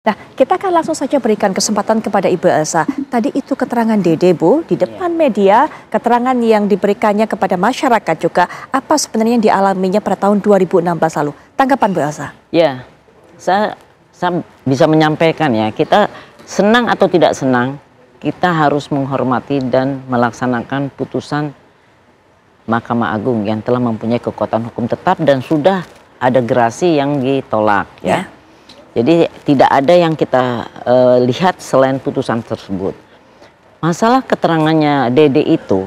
Nah, kita akan langsung saja berikan kesempatan kepada Ibu Elsa. Tadi itu keterangan Dede, Bu, di depan media, keterangan yang diberikannya kepada masyarakat juga, apa sebenarnya yang dialaminya pada tahun 2016 lalu. Tanggapan Bu Elsa? Ya, saya bisa menyampaikan ya, kita senang atau tidak senang, kita harus menghormati dan melaksanakan putusan Mahkamah Agung yang telah mempunyai kekuatan hukum tetap dan sudah ada gerasi yang ditolak ya. Jadi tidak ada yang kita lihat selain putusan tersebut. Masalah keterangannya Dede itu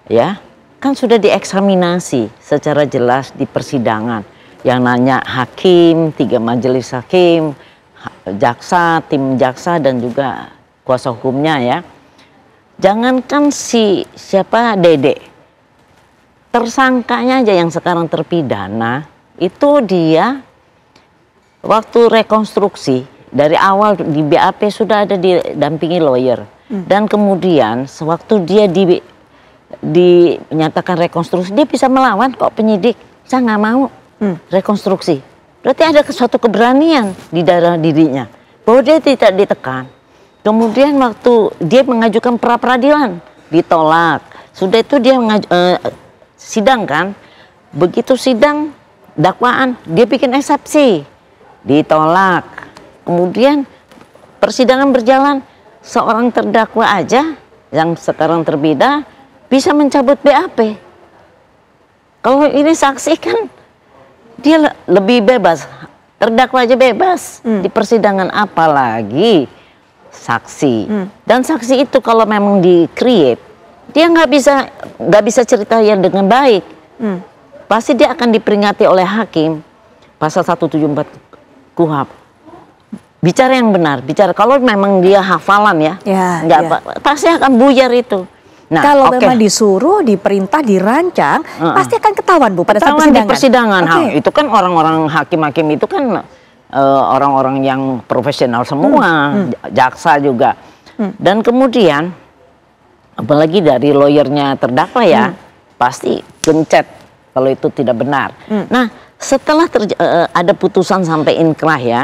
ya kan sudah dieksaminasi secara jelas di persidangan. Yang nanya hakim, 3 majelis hakim, jaksa, tim jaksa dan juga kuasa hukumnya ya. Jangankan siapa Dede, tersangkanya aja yang sekarang terpidana itu dia waktu rekonstruksi dari awal di BAP sudah ada didampingi lawyer dan kemudian sewaktu dia dinyatakan rekonstruksi dia bisa melawan kok penyidik, saya nggak mau rekonstruksi. Berarti ada suatu keberanian di dalam dirinya bahwa dia tidak ditekan. Kemudian waktu dia mengajukan pra peradilan ditolak, sudah itu dia sidang kan, begitu sidang dakwaan dia bikin eksepsi ditolak. Kemudian persidangan berjalan, seorang terdakwa aja yang sekarang terpidana bisa mencabut BAP. Kalau ini saksi kan dia lebih bebas, terdakwa aja bebas di persidangan, apalagi saksi. Dan saksi itu kalau memang di-create, dia nggak bisa cerita yang dengan baik. Pasti dia akan diperingati oleh hakim pasal 174 KUHP. Bicara yang benar, bicara kalau memang dia hafalan pasti akan buyar itu. Nah, kalau memang disuruh, diperintah, dirancang, pasti akan ketahuan Bu pada saat persidangan. Di persidangan. Itu kan orang-orang hakim-hakim itu kan orang-orang yang profesional semua, jaksa juga. Dan kemudian apalagi dari lawyernya terdakwa ya, pasti gencet kalau itu tidak benar. Nah, setelah ada putusan sampai inkrah ya,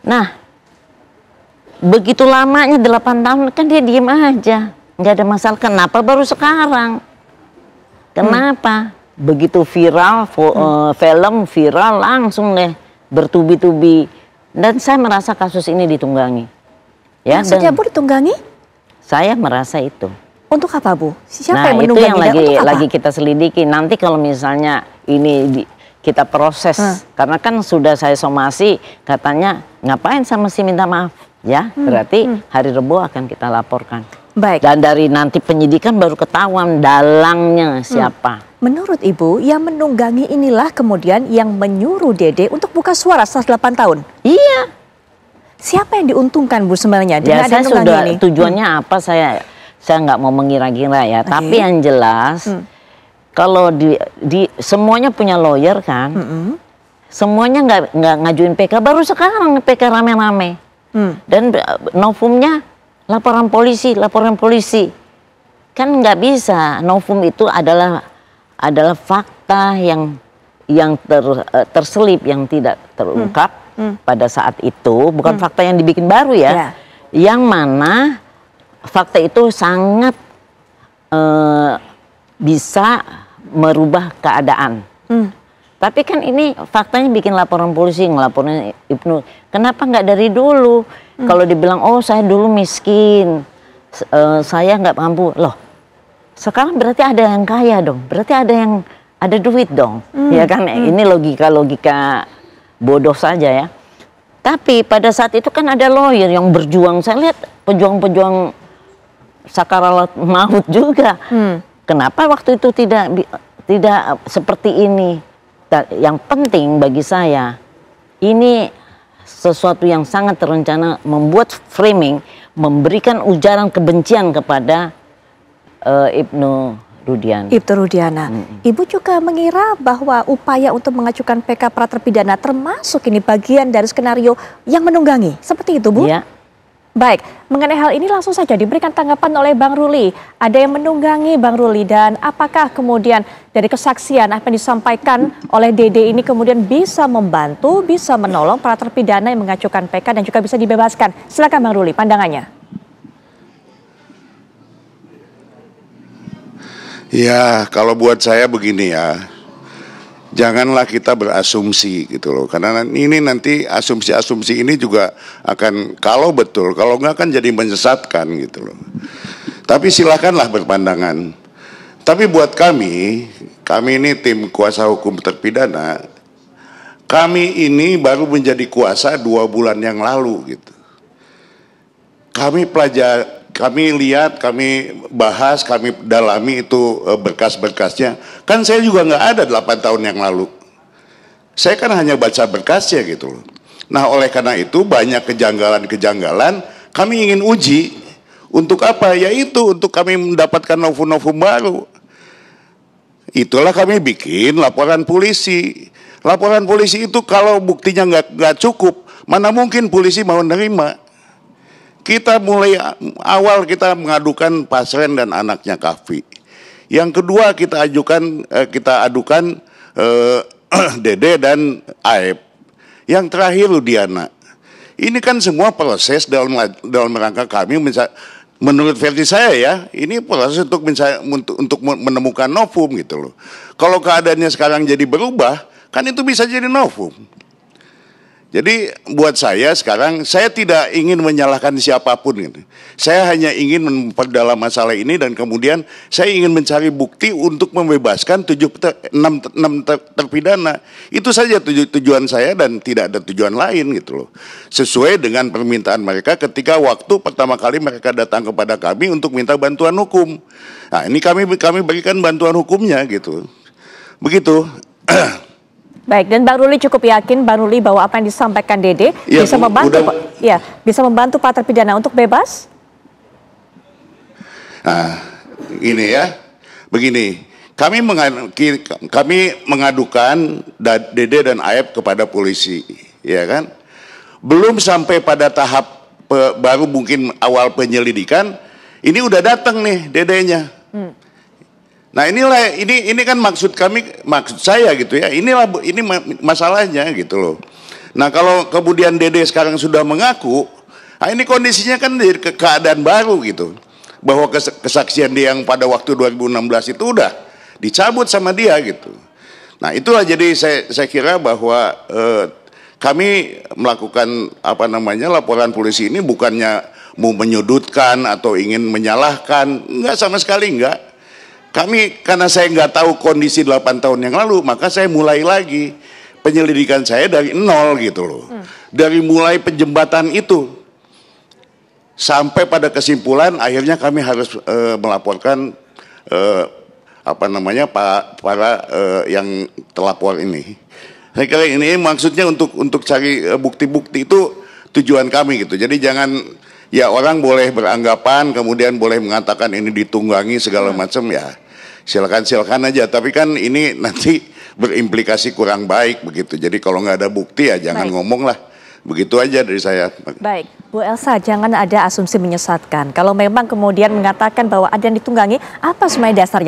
nah begitu lamanya 8 tahun kan dia diem aja, nggak ada masalah. Kenapa baru sekarang? Kenapa? Begitu viral, film viral langsung deh bertubi-tubi. Dan saya merasa kasus ini ditunggangi. Ya, maksudnya Bu ditunggangi? Saya merasa itu. Untuk apa Bu? Siapa nah, yang menunggangi? Itu yang lagi kita selidiki. Nanti kalau misalnya ini kita proses, karena kan sudah saya somasi, katanya ngapain sama si minta maaf, ya berarti hari Rebo akan kita laporkan. Baik. Dan dari nanti penyidikan baru ketahuan dalangnya siapa. Menurut Ibu, yang menunggangi inilah kemudian yang menyuruh Dede untuk buka suara setelah 8 tahun. Iya. Siapa yang diuntungkan Bu sebenarnya dengan saya sudah ini? Tujuannya apa saya nggak mau mengira-ngira ya. Tapi yang jelas. Kalau semuanya punya lawyer kan, semuanya nggak ngajuin PK, baru sekarang PK rame-rame. Dan novumnya laporan polisi, kan nggak bisa. Novum itu adalah fakta yang terselip, yang tidak terungkap pada saat itu, bukan fakta yang dibikin baru ya. Yang mana fakta itu sangat bisa merubah keadaan. Tapi kan ini faktanya bikin laporan polisi, ngelaporin Ibnu. Kenapa nggak dari dulu? Kalau dibilang, oh saya dulu miskin, saya nggak mampu. Loh, sekarang berarti ada yang kaya dong. Berarti ada duit dong. Ya kan, ini logika bodoh saja ya. Tapi pada saat itu kan ada lawyer yang berjuang. Saya lihat pejuang-pejuang sakaratul maut juga. Kenapa waktu itu tidak seperti ini? Yang penting bagi saya, ini sesuatu yang sangat terencana, membuat framing, memberikan ujaran kebencian kepada Ibnu Rudiana. Ibu juga mengira bahwa upaya untuk mengajukan PK para terpidana termasuk ini bagian dari skenario yang menunggangi, seperti itu Bu? Iya. Baik, mengenai hal ini langsung saja diberikan tanggapan oleh Bang Ruli. Ada yang menunggangi Bang Ruli dan apakah kemudian dari kesaksian apa yang disampaikan oleh Dede ini kemudian bisa membantu, bisa menolong para terpidana yang mengajukan PK dan juga bisa dibebaskan? Silakan Bang Ruli, pandangannya. Ya, kalau buat saya begini ya, janganlah kita berasumsi gitu loh. Karena ini nanti asumsi-asumsi ini juga akan, kalau betul, kalau enggak kan jadi menyesatkan gitu loh. Tapi silakanlah berpandangan. Tapi buat kami ini tim kuasa hukum terpidana, kami ini baru menjadi kuasa 2 bulan yang lalu gitu. Kami lihat, kami bahas, kami dalami itu berkas-berkasnya. Kan saya juga nggak ada 8 tahun yang lalu. Saya kan hanya baca berkasnya gitu loh. Nah oleh karena itu banyak kejanggalan-kejanggalan kami ingin uji. Untuk apa? Yaitu untuk kami mendapatkan novum-novum baru. Itulah kami bikin laporan polisi. Laporan polisi itu kalau buktinya nggak cukup, mana mungkin polisi mau nerima. Kita mulai awal kita mengadukan Pasren dan anaknya Kavi. Yang kedua kita adukan Dede dan Aep. Yang terakhir Ludiana. Ini kan semua proses dalam rangka kami menurut versi saya ya, ini proses untuk menemukan novum gitu loh. Kalau keadaannya sekarang jadi berubah, kan itu bisa jadi novum. Jadi buat saya sekarang, saya tidak ingin menyalahkan siapapun gitu. Saya hanya ingin memperdalam masalah ini dan kemudian saya ingin mencari bukti untuk membebaskan 6 terpidana. Itu saja tujuan saya dan tidak ada tujuan lain gitu loh. Sesuai dengan permintaan mereka ketika waktu pertama kali mereka datang kepada kami untuk minta bantuan hukum. Nah ini kami berikan bantuan hukumnya gitu. Begitu. Baik, dan Bang Ruli cukup yakin Bang Ruli bahwa apa yang disampaikan Dede ya, bisa membantu bisa membantu para terpidana untuk bebas? Nah, ini ya. Begini, kami mengadukan Dede dan Aep kepada polisi, ya kan? Belum sampai pada tahap baru mungkin awal penyelidikan, ini udah datang nih Dedenya. Nah ini kan maksud saya gitu ya. Ini masalahnya gitu loh. Nah kalau kemudian Dede sekarang sudah mengaku, nah ini kondisinya kan dari keadaan baru gitu. Bahwa kesaksian dia yang pada waktu 2016 itu udah dicabut sama dia gitu. Nah itulah jadi saya kira bahwa kami melakukan laporan polisi ini bukannya mau menyudutkan atau ingin menyalahkan, enggak, sama sekali enggak. Karena saya nggak tahu kondisi 8 tahun yang lalu, maka saya mulai lagi penyelidikan saya dari nol gitu loh. Dari mulai penjembatan itu sampai pada kesimpulan akhirnya kami harus melaporkan para yang terlapor ini. Saya kira ini maksudnya untuk cari bukti-bukti itu tujuan kami gitu. Jadi jangan ya orang boleh beranggapan kemudian boleh mengatakan ini ditunggangi segala macam ya. Silakan aja, tapi kan ini nanti berimplikasi kurang baik begitu. Jadi kalau nggak ada bukti ya jangan ngomong lah. Begitu aja dari saya. Baik, Bu Elsa, jangan ada asumsi menyesatkan. Kalau memang kemudian mengatakan bahwa ada yang ditunggangi, apa sebenarnya dasarnya?